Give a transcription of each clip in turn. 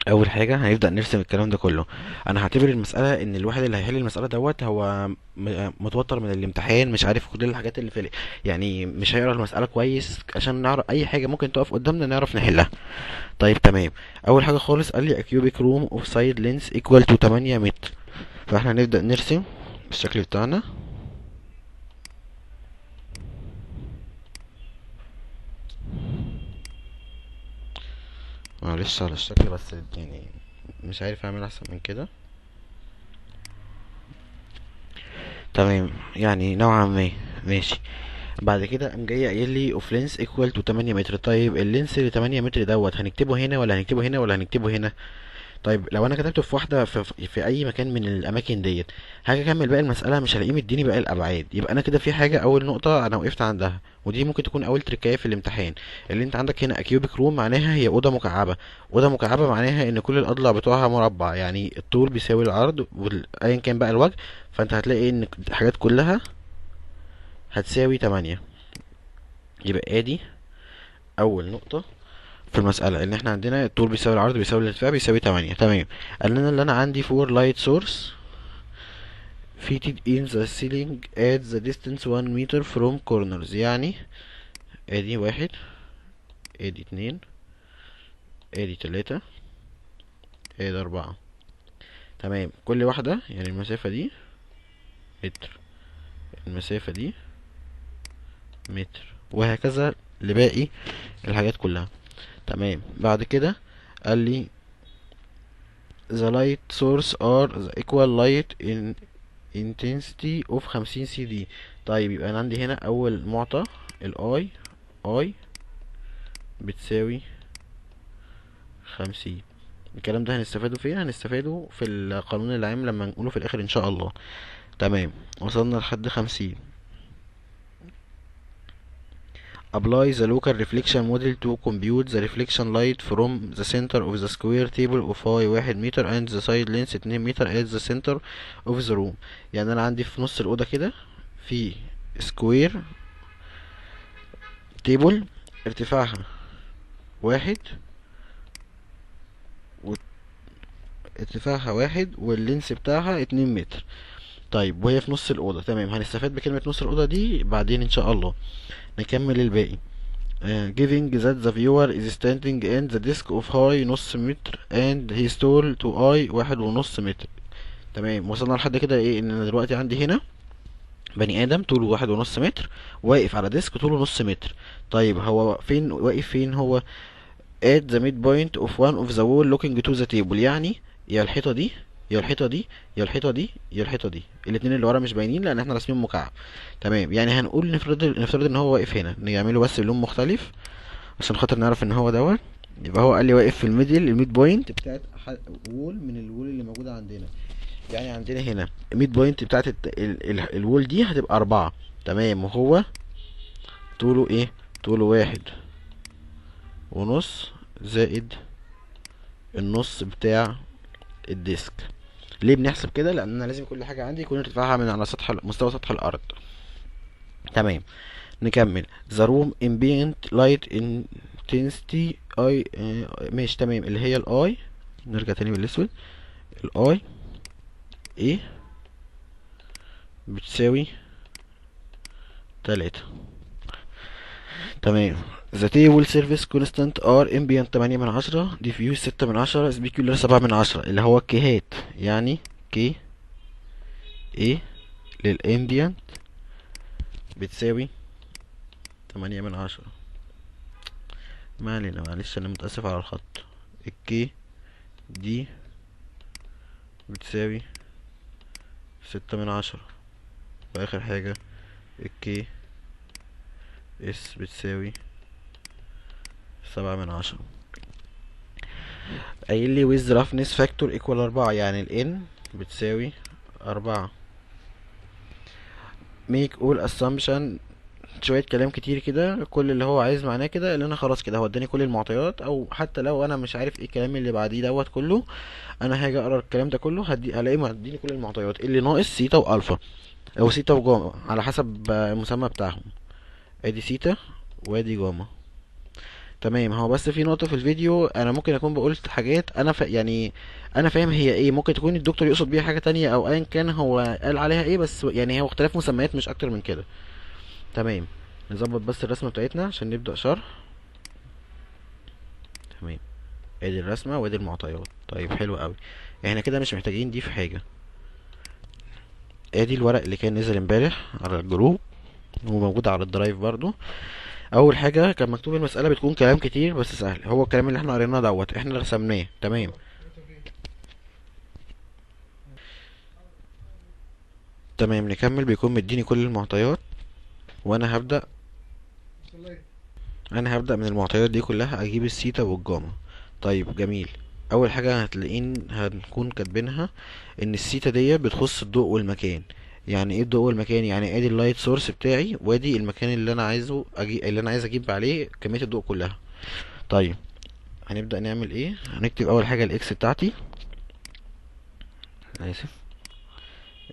اول حاجه هنبدا نرسم الكلام ده كله. انا هعتبر المساله ان الواحد اللي هيحل المساله دوت هو متوتر من الامتحان، مش عارف كل الحاجات اللي في يعني مش هيقرا المساله كويس عشان نعرف اي حاجه ممكن تقف قدامنا نعرف نحلها. طيب تمام. اول حاجه خالص قال لي a cubic room of side length equal to 8 متر. فاحنا هنبدا نرسم بالشكل بتاعنا. معلش على الشكل بس، يعني مش عارف اعمل احسن من كده. تمام يعني نوعا ما. ماشي. بعد كده قام جاي قايل لي اوف لينس ايكوال تو 8 متر. طيب اللينس اللي 8 متر دوت هنكتبه هنا ولا هنكتبه هنا ولا هنكتبه هنا؟ طيب لو انا كتبته في واحده في اي مكان من الاماكن ديت، هاجي اكمل باقي المساله مش هلاقيه مديني باقي الابعاد. يبقى انا كده في حاجه، اول نقطه انا وقفت عندها، ودي ممكن تكون اول تركايه في الامتحان. اللي انت عندك هنا اكيوبيك روم معناها هي اوضه مكعبه. اوضه مكعبه معناها ان كل الاضلاع بتوعها مربع، يعني الطول بيساوي العرض ايا كان بقى الوجه. فانت هتلاقي ان الحاجات كلها هتساوي 8. يبقى ادي اول نقطة في المسألة، ان احنا عندنا الطول بيساوي العرض بيساوي الارتفاع بيساوي 8. تمام. قال لنا اللي انا عندي فور لايت سورس fitted in the ceiling at the distance 1 meter from corners. يعني ادي واحد، ادي اتنين، ادي تلاتة، ادي اربعة. تمام. كل واحدة يعني المسافة دي متر، المسافة دي متر، وهكذا لباقي الحاجات كلها. تمام. بعد كده قال لي the light source are the equal light in intensity of 50 سي دي. طيب يبقى انا عندي هنا اول معطى الاي اي بتساوي 50. الكلام ده هنستفاده فين؟ هنستفاده في القانون العام لما نقوله في الاخر ان شاء الله. تمام. وصلنا لحد 50. apply the local reflection model to compute the reflection light from the center of the square table of y 1 meter and the side length 2 meter at the center of the room. يعني انا عندي في نص الاوضه كده في سكوير تيبل ارتفاعها واحد ارتفاعها واحد واللينس بتاعها 2 متر. طيب وهي في نص الأوضة. تمام. هنستفاد بكلمة نص الأوضة دي بعدين إن شاء الله. نكمل الباقي. giving that the viewer is standing in the desk of high نص متر and his tall to I 1.5 متر. تمام. وصلنا لحد كده ايه؟ ان انا دلوقتي عندي هنا بني ادم طوله 1.5 متر واقف على ديسك طوله نص متر. طيب هو فين واقف؟ فين هو؟ at the midpoint of one of the wall looking to the table. يعني يا الحيطة دي يا الحيطة دي يا الحيطة دي يا الحيطة دي. الاتنين اللي ورا مش باينين لان احنا راسمين مكعب. تمام. يعني هنقول نفترض ان هو واقف هنا، نعمله بس بلون مختلف عشان خاطر نعرف ان هو دوت. يبقى هو قال لي واقف في الميد بوينت بتاعت وول من الوول اللي موجودة عندنا. يعني عندنا هنا الميد بوينت بتاعت الوول دي هتبقى 4. تمام. وهو طوله ايه؟ طوله 1.5 زائد النص بتاع الديسك. ليه بنحسب كده؟ لان انا لازم كل حاجه عندي يكون ارتفاعها من على مستوى سطح الارض. تمام. نكمل. the room ambient light intensity اي ماشي. تمام. اللي هي الاي، نرجع تاني بالاسود. الاي ايه بتساوي 3. تمام. the table service constant are ambient 8/10 diffuse 6/10 specular 7/10 اللي هو الكيهات. يعني كي ايه للامبيانت بتساوي 8/10. ما علينا، معلش انا متأسف على الخط. الكي دي بتساوي 6/10. واخر حاجة الكي اس بتساوي 7/10. قايل لي with roughness factor equal 4. يعني ال n بتساوي 4. make all assumption. شوية كلام كتير كده، كل اللي هو عايز معناه كده اللي انا خلاص كده هو اداني كل المعطيات، او حتى لو انا مش عارف ايه الكلام اللي بعديه دوت كله، انا هاجي اقرا الكلام ده كله هلاقيه مديني كل المعطيات اللي ناقص سيتا والفا او سيتا وجاما على حسب المسمى بتاعهم. ادي سيتا وادي جاما. تمام. هو بس في نقطة في الفيديو انا ممكن اكون بقولت حاجات انا يعني انا فاهم هي ايه، ممكن تكون الدكتور يقصد بيها حاجة تانية او ايا كان هو قال عليها ايه، بس يعني هو اختلاف مسميات مش اكتر من كده. تمام. نظبط بس الرسمة بتاعتنا عشان نبدأ شرح. تمام. ادي الرسمة وادي المعطيات. طيب حلو قوي. احنا كده مش محتاجين دي في حاجة. ادي الورق اللي كان نزل امبارح على الجروب وموجود على الدرايف برضو. اول حاجة كان مكتوب المسألة بتكون كلام كتير بس سهل، هو الكلام اللي احنا قريناه دوت احنا رسمناه. تمام. تمام نكمل. بيكون مديني كل المعطيات وانا هبدأ. انا هبدأ من المعطيات دي كلها اجيب السيتا والجاما. طيب جميل. اول حاجة هنكون كاتبينها ان السيتا دي بتخص الضوء والمكان. يعني ايه الضوء والمكان؟ يعني ادي اللايت سورس بتاعي وادي المكان اللي انا عايزه اللي انا عايز اجيب عليه كمية الضوء كلها. طيب هنبدأ نعمل ايه؟ هنكتب اول حاجة الاكس بتاعتي. اسف.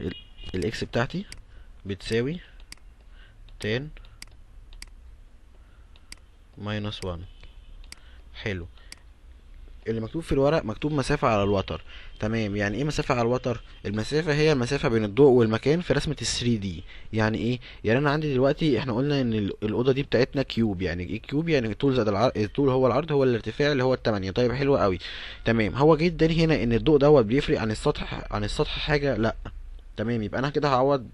ال- الاكس بتاعتي بتساوي تان ماينس 1. حلو. اللي مكتوب في الورق مكتوب مسافة على الوتر. تمام. يعني ايه مسافة على الوتر؟ المسافة هي المسافة بين الضوء والمكان في رسمة ال 3D. يعني ايه؟ يعني انا عندي دلوقتي احنا قلنا ان الأوضة دي بتاعتنا كيوب. يعني ايه كيوب؟ يعني الطول زائد العرض، الطول هو العرض هو الارتفاع اللي هو التمانية. طيب حلو قوي. تمام. هو جه اداني هنا ان الضوء دوت بيفرق عن السطح، عن السطح حاجة؟ لا. تمام. يبقى انا كده هعوض.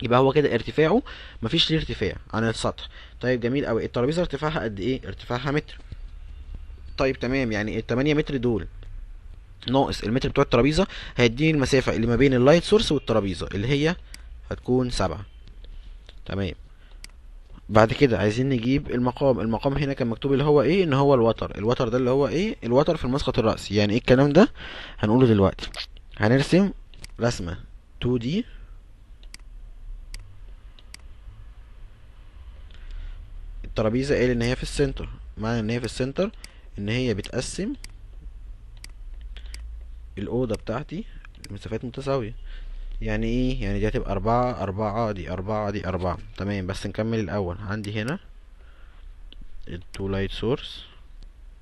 يبقى هو كده ارتفاعه مفيش ليه ارتفاع عن السطح. طيب جميل قوي. الترابيزة ارتفاعها قد ايه؟ ارتفاعها متر. طيب تمام. يعني التمانية متر دول ناقص المتر بتوع الترابيزة هيديني المسافة اللي ما بين اللايت سورس والترابيزة اللي هي هتكون 7. تمام. بعد كده عايزين نجيب المقام. المقام هنا كان مكتوب اللي هو ايه؟ ان هو الوتر. الوتر ده اللي هو ايه؟ الوتر في المسقط الرأسي. يعني ايه الكلام ده؟ هنقوله دلوقتي. هنرسم رسمة 2D. الترابيزة قال ان هي في السنتر. معنى ان هي في السنتر ان هي بتقسم الأوضة بتاعتي المسافات متساوية. يعني ايه؟ يعني دي هتبقى 4 4، دي 4 دي 4. تمام. بس نكمل الأول. عندي هنا التو لايت سورس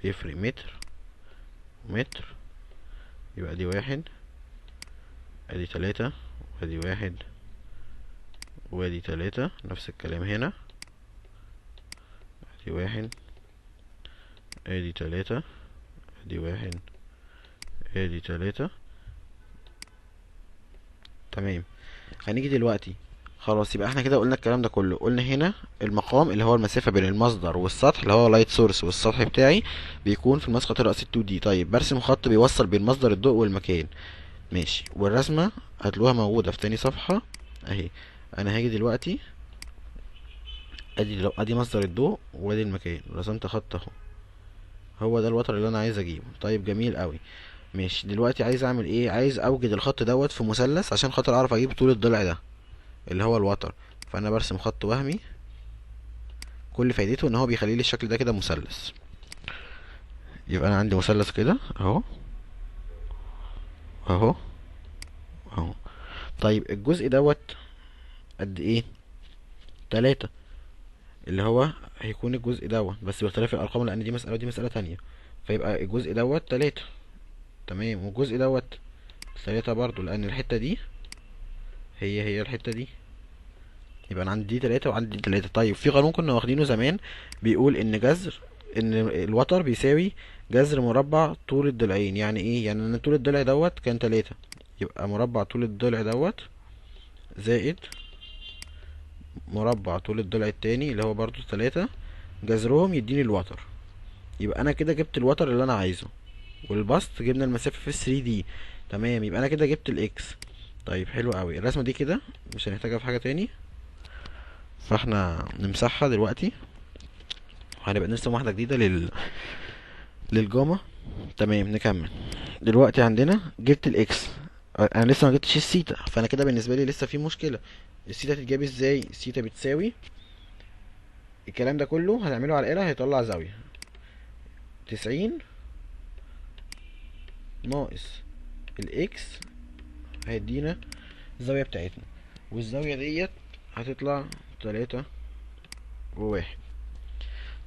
بيفرق متر ومتر. يبقى دي 1، ادي 3، وادي 1 وادي 3. نفس الكلام هنا. ادي 1 ادي 3، ادي 1 ادي 3. تمام. هنيجي دلوقتي. خلاص يبقى احنا كده قلنا الكلام ده كله. قلنا هنا المقام اللي هو المسافة بين المصدر والسطح اللي هو لايت سورس والسطح بتاعي بيكون في المسقط الرأسي 2D. طيب برسم خط بيوصل بين مصدر الضوء والمكان. ماشي. والرسمة هتلاقوها موجودة في تاني صفحة اهي. انا هاجي دلوقتي ادي لو ادي مصدر الضوء وادي المكان، رسمت خط اهو. هو ده الوتر اللي انا عايز اجيبه. طيب جميل قوي. ماشي. دلوقتي عايز اعمل ايه؟ عايز اوجد الخط دوت في مثلث عشان خاطر اعرف اجيب طول الضلع ده اللي هو الوتر. فانا برسم خط وهمي. كل فايدته ان هو بيخلي لي الشكل ده كده مثلث. يبقى انا عندي مثلث كده اهو اهو اهو. طيب الجزء دوت قد ايه؟ 3. اللي هو هيكون الجزء دوت بس باختلاف الارقام لان دي مسألة ودي مسألة تانية. فيبقى الجزء دوت 3. تمام. والجزء دوت 3 برضو لان الحتة دي هي الحتة دي. يبقى انا عندي دي 3 وعندي دي 3. طيب في قانون كنا واخدينه زمان بيقول ان الوتر بيساوي جذر مربع طول الضلعين. يعني ايه؟ يعني ان طول الضلع دوت كان 3، يبقى مربع طول الضلع دوت زائد مربع طول الضلع التاني اللي هو برضو 3، جذرهم يديني الوتر. يبقى انا كده جبت الوتر اللي انا عايزه. والبسط جبنا المسافة في 3D. تمام. يبقى انا كده جبت الاكس. طيب حلو قوي. الرسمة دي كده مش هنحتاجها في حاجة تاني، فاحنا نمسحها دلوقتي وهنبقى نرسم واحدة جديدة للجاما. تمام. نكمل. دلوقتي عندنا جبت الاكس. انا لسه ما جبتش السيتا، فانا كده بالنسبة لي لسه في مشكلة. السيتا تتجاب ازاي؟ السيتا بتساوي الكلام ده كله هنعمله على الآلة هيطلع زاوية 90 ناقص الاكس هيدينا الزاوية بتاعتنا. والزاوية ديت هتطلع 3 و1.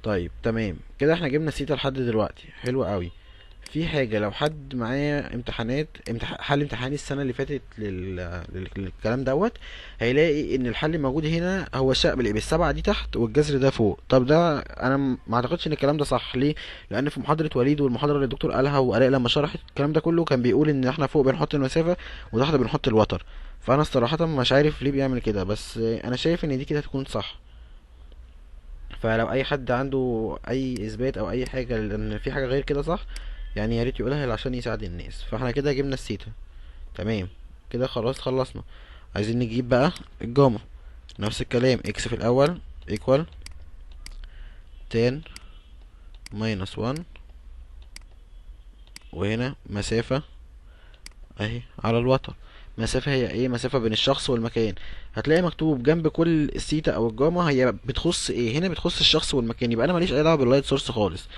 طيب تمام كده احنا جبنا السيتا لحد دلوقتي، حلو قوي. في حاجة، لو حد معاه امتحانات حل امتحاني السنة اللي فاتت للكلام دوت، هيلاقي ان الحل موجود هنا، هو بالسبعة دي تحت والجذر ده فوق. طب ده انا ما اعتقدش ان الكلام ده صح. ليه؟ لان في محاضرة وليد والمحاضرة اللي الدكتور قالها وآلاء لما شرحت الكلام ده كله، كان بيقول ان احنا فوق بنحط المسافة وتحت بنحط الوتر. فانا الصراحة مش عارف ليه بيعمل كده، بس انا شايف ان دي كده هتكون صح. فلو اي حد عنده اي اثبات او اي حاجه لان في حاجه غير كده صح، يعني يا ريت يقولها عشان يساعد الناس. فاحنا كده جبنا السيتا، تمام. كده خلاص خلصنا. عايزين نجيب بقى الجاما. نفس الكلام، اكس في الاول ايكوال تان ماينس 1، وهنا مسافه اهي على الوتر. مسافة هي ايه؟ مسافة بين الشخص والمكان. هتلاقي مكتوب جنب كل السيتا او الجاما هي بتخص ايه. هنا بتخص الشخص والمكان، يبقى انا ماليش اي دعوة باللايت سورس خالص.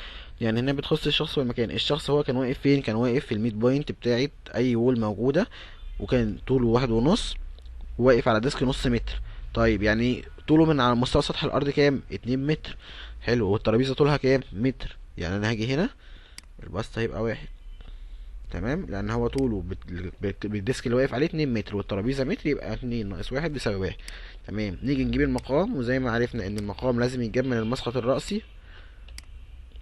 يعني هنا بتخص الشخص والمكان. الشخص هو كان واقف فين؟ كان واقف في الميد بوينت بتاعت اي وول موجودة، وكان طوله 1.5، وواقف على ديسك نص متر. طيب يعني طوله من على مستوى سطح الارض كام؟ 2 متر. حلو. والترابيزة طولها كام؟ متر. يعني انا هاجي هنا البسط هيبقى 1، تمام. لان هو طوله بالديسك اللي واقف عليه 2 متر والترابيزه متر، يبقى 2 ناقص 1 بيساوي 1. تمام. نيجي نجيب المقام، وزي ما عرفنا ان المقام لازم يتجاب من المسقط الرأسي،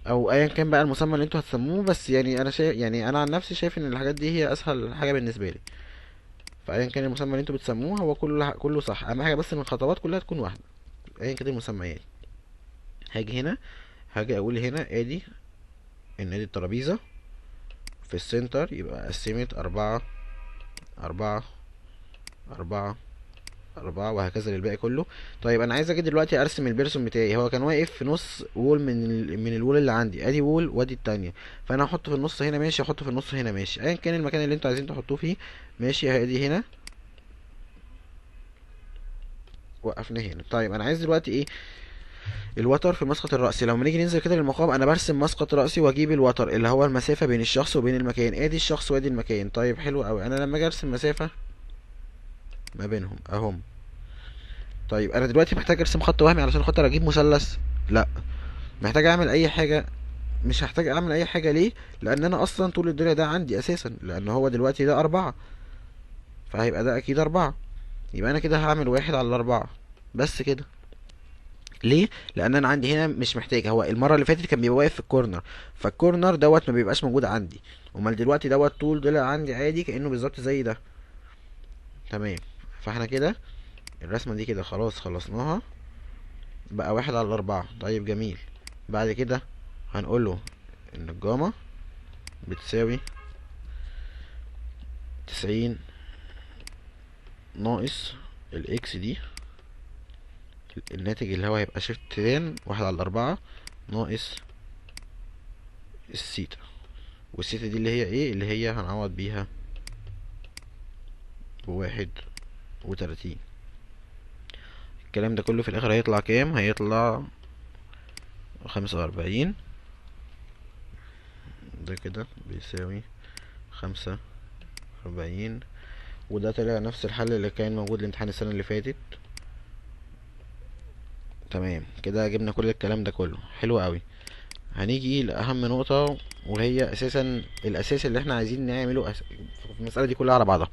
او ايا كان بقى المسمى اللي انتوا هتسموه. بس يعني انا شايف، يعني انا عن نفسي شايف ان الحاجات دي هي اسهل حاجه بالنسبه لي. فايا كان المسمى اللي انتوا بتسموه هو كله صح. اهم حاجه بس ان الخطوات كلها تكون واحده ايا كانت المسميات. هاجي هنا، هاجي اقول هنا ادي ان ادي الترابيزه في السنتر، يبقى قسمت 4 4 4 وهكذا للباقي كله. طيب انا عايز اجي دلوقتي ارسم البيرسون بتاعي. هو كان واقف في نص وول من الوول اللي عندي، ادي وول وادي التانية. فانا هحطه في النص هنا ماشي، احطه في النص هنا ماشي، ايا كان المكان اللي انتوا عايزين تحطوه فيه ماشي. ادي هنا وقفنا هنا. طيب انا عايز دلوقتي ايه؟ الوتر في مسقط الرأسي. لما نيجي ننزل كده للمقام، انا برسم مسقط رأسي واجيب الوتر اللي هو المسافة بين الشخص وبين المكان. ادي الشخص وادي المكان. طيب حلو قوي. انا لما اجي ارسم مسافة ما بينهم اهم. طيب انا دلوقتي محتاج ارسم خط وهمي علشان خاطر اجيب مثلث؟ لا، محتاج اعمل اي حاجه؟ مش هحتاج اعمل اي حاجه. ليه؟ لان انا اصلا طول الضلع ده عندي اساسا، لان هو دلوقتي ده 4، فهيبقى ده اكيد 4. يبقى انا كده هعمل 1/4 بس كده. ليه؟ لان انا عندي هنا مش محتاج. هو المره اللي فاتت كان بيبقى واقف في الكورنر، فالكورنر دوت ما بيبقاش موجود عندي. امال دلوقتي دوت طول ضلع عندي عادي كانه بالظبط زي ده. تمام. فاحنا كده الرسمه دي كده خلاص خلصناها، بقى 1/4. طيب جميل. بعد كده هنقوله ان الجاما بتساوي 90 ناقص الاكس دي، الناتج اللي هو هيبقى شيفت تان 1/4 ناقص السيتا. والسيتا دي اللي هي ايه؟ اللي هي هنعوض بيها ب31. الكلام ده كله في الاخر هيطلع كام؟ هيطلع 45. ده كده بيساوي 45. وده طلع نفس الحل اللي كان موجود لامتحان السنة اللي فاتت. تمام كده جبنا كل الكلام ده كله، حلو قوي. هنيجي لأهم نقطة، وهي أساسا الأساس اللي احنا عايزين نعمله في المسألة دي كلها على بعضها.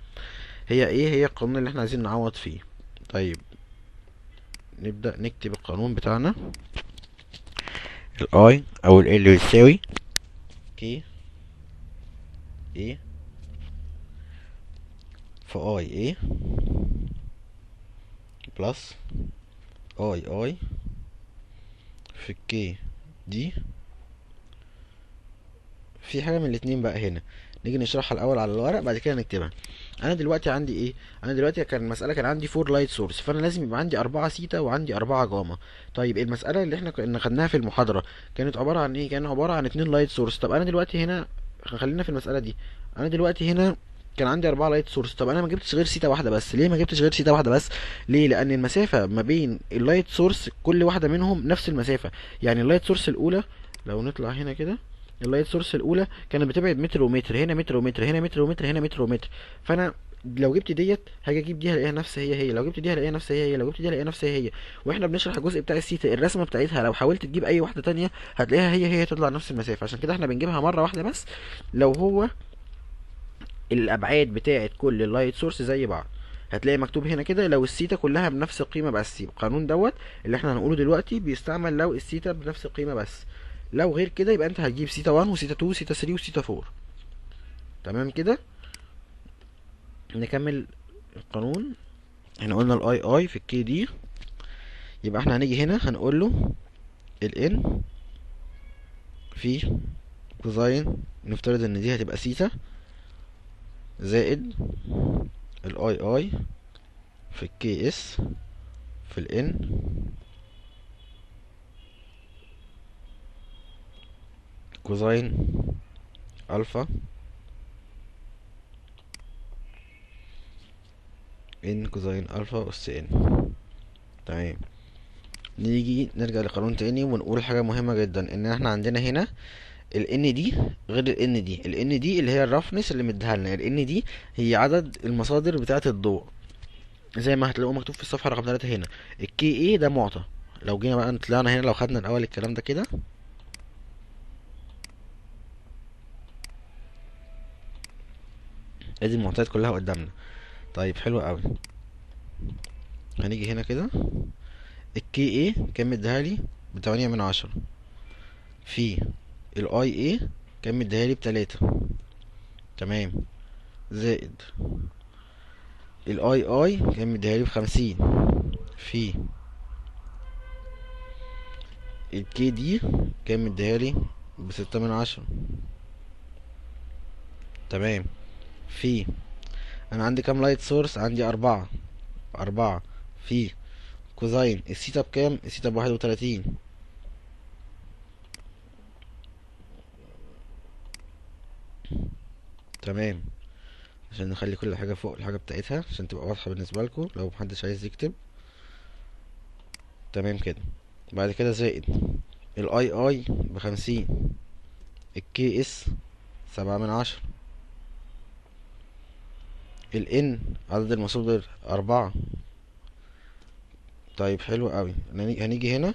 هي ايه؟ هي القانون اللي احنا عايزين نعوض فيه. طيب نبدأ نكتب القانون بتاعنا. الاي او ال بتساوي كي ايه في اي ايه بلس اي في كي دي. في حاجة من الاتنين بقى هنا، نيجي نشرحها الاول على الورق بعد كده نكتبها. انا دلوقتي عندي ايه؟ انا دلوقتي كان المساله كان عندي 4 لايت سورس، فانا لازم يبقى عندي 4 سيتا وعندي 4 جاما. طيب المساله اللي احنا كنا خدناها في المحاضره كانت عباره عن ايه؟ كانت عباره عن 2 لايت سورس. طب انا دلوقتي هنا خلينا في المساله دي. انا دلوقتي هنا كان عندي 4 لايت سورس. طب انا ما جبتش غير سيتا واحده بس. ليه ما جبتش غير سيتا واحده بس؟ ليه؟ لان المسافه ما بين اللايت سورس كل واحده منهم نفس المسافه. يعني اللايت سورس الاولى، لو نطلع هنا كده، اللايت سورس الاولى كانت بتبعد متر ومتر، هنا متر ومتر، هنا متر ومتر، هنا متر ومتر. فانا لو جبت ديت هاجي اجيب دي هلاقيها نفس هي، لو جبت دي هلاقيها نفس هي، لو جبت دي هلاقيها نفس هي. واحنا بنشرح الجزء بتاع السيتا الرسمه بتاعتها لو حاولت تجيب اي واحده تانية هتلاقيها هي تطلع نفس المسافه. عشان كده احنا بنجيبها مره واحده بس لو هو الابعاد بتاعه كل اللايت سورس زي بعض. هتلاقي مكتوب هنا كده لو السيتا كلها بنفس القيمه بس. القانون دوت اللي احنا هنقوله دلوقتي بيستعمل لو السيتا بنفس القيمه بس. لو غير كده يبقى انت هتجيب سيتا 1 وسيتا 2 وسيتا 3 وسيتا 4. تمام كده. نكمل القانون. احنا قلنا الاي اي في الكي دي، يبقى احنا هنيجي هنا هنقول له الان في كوزاين، نفترض ان دي هتبقى سيتا، زائد الاي اي في الكي اس في الان كوزاين الفا ان كوزاين الفا اس ان. تمام. نيجي نرجع للقانون تاني ونقول حاجة مهمة جدا، ان احنا عندنا هنا ال n دي غير ال n دي. ال n دي اللي هي الرفنس اللي مديها لنا، ال n دي هي عدد المصادر بتاعة الضوء زي ما هتلاقوه مكتوب في الصفحة رقم 3 هنا. ال ka ده معطى. لو جينا بقى طلعنا هنا، لو خدنا الاول الكلام ده كده، ادي المعطيات كلها قدامنا. طيب حلو قوي. هنيجي هنا كده، ال ka كان مديها لي ب8/10 في ال ia كان مديها لي ب3. تمام. زائد الاي اي كان مديها لي ب50 في الكي دي كان مديها لي ب6/10. تمام. في انا عندي كام لايت سورس؟ عندي 4 في كوزاين الثيتا بكام؟ الثيتا ب31. تمام. عشان نخلي كل حاجة فوق الحاجة بتاعتها عشان تبقى واضحة بالنسبة لكم لو محدش عايز يكتب. تمام كده. بعد كده زائد الاي اي ب50، الكي اس 7/10، الان عدد المصادر 4. طيب حلو قوي. هنيجي هنا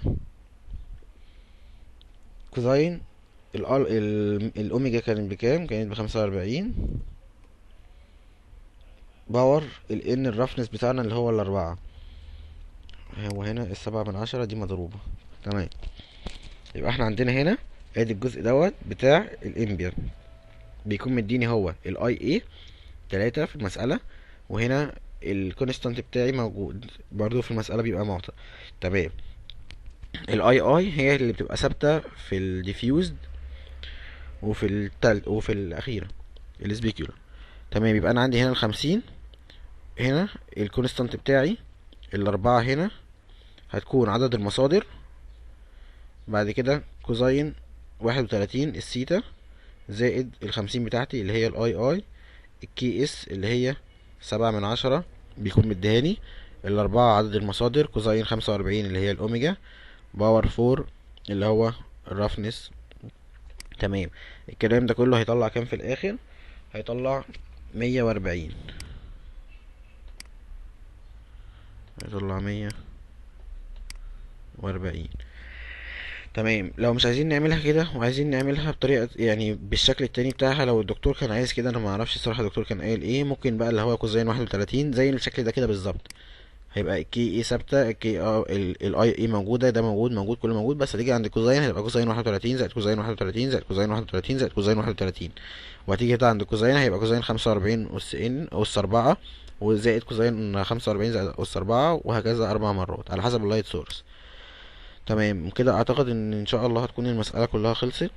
كوزاين الاوميجا كانت بكام؟ كانت ب45 باور الان الرفنس بتاعنا اللي هو ال4. هو هنا ال7/10 دي مضروبة. تمام. يبقى احنا عندنا هنا ادي الجزء دوت بتاع الامبير بيكون مديني هو الاي اي 3 في المسألة، وهنا الكونستانت بتاعي موجود برضو في المسألة بيبقى معطى. تمام. الاي اي هي اللي بتبقى ثابتة في الديفيوزد وفي الأخيرة السبيكيولر. تمام. يبقى أنا عندي هنا ال50، هنا الكونستانت بتاعي ال4 هنا هتكون عدد المصادر، بعد كده كوزاين 31 الثيتا، زائد ال50 بتاعتي اللي هي الاي اي، الكي اس اللي هي 7/10 بيكون مديهاني، ال4 عدد المصادر، كوزاين 45 اللي هي الأوميجا، باور 4 اللي هو الرفنس. تمام. الكلام ده كله هيطلع كام في الآخر؟ هيطلع 140. هيطلع 140. تمام. لو مش عايزين نعملها كده وعايزين نعملها بطريقه يعني بالشكل التاني بتاعها، لو الدكتور كان عايز كده، انا ما اعرفش الصراحه الدكتور كان قايل ايه، ممكن بقى اللي هو كوزين 31 زي الشكل ده كده بالظبط. هيبقى الكي اي ثابته، الكي الاي اي موجوده، ده موجود كله موجود، بس هتيجي عند كوزين هتبقى كوزين 31 زائد كوزين 31 زائد كوزين 31 زائد كوزين 31. وهتيجي كده عند كوزين هيبقى كوزين 45 اس ان اس 4 وزائد كوزين 45 زائد اس 4 وهكذا 4 مرات على حسب اللايت سورس. تمام كده. اعتقد ان شاء الله هتكون المسألة كلها خلصت.